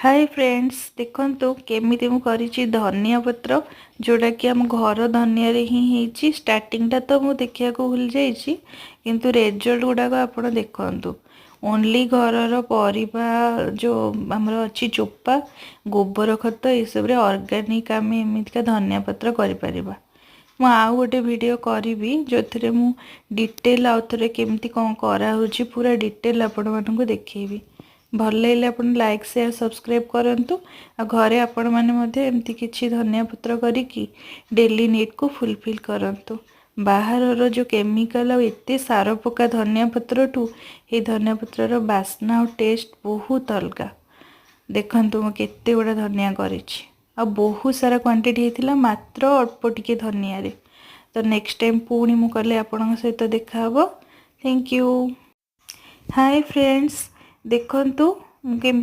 Hi friends देखंतु केमिति मु करिछि धनिया पत्र जोड़ा कि हम घर धनिया रे ही हेछि। स्टार्टिंग टा तो मु देखिया को भूल जाइछि किंतु रिजल्ट गुडा को आपण देखंतु। ओनली घरर परिबा जो हमर अछि चोपा गोबर खत ए सब रे ऑर्गेनिक आमे एमितिका धनिया पत्र करि परिबा। मु आउ गोटे वीडियो करी जो थे मु डिटेल आउ थे केमती कौन करा होछि पूरा डिटेल आपण मानक देखेबी। भल लगे आप लाइक शेयर सब्सक्राइब करंतु आ घरे आपण माने मध्य एमती किछि धनिया पत्र करिकी डेली नीड को फुलफिल करंतु। बाहर जो केमिकल आ एते सार पका धनिया पत्र ठू ये धनिया पत्र बास्ना और टेस्ट बहुत अलगा। देखंतु मु केते गुडा धनिया करिछि आ बहुत सारा क्वांटिटी हेतिला मात्र अल्प टिके धनिया रे। तो नेक्स्ट टाइम पुणी मु कले आपन सहित देखा हबो। Thank you. हाय फ्रेंड्स देखंतु मु केमती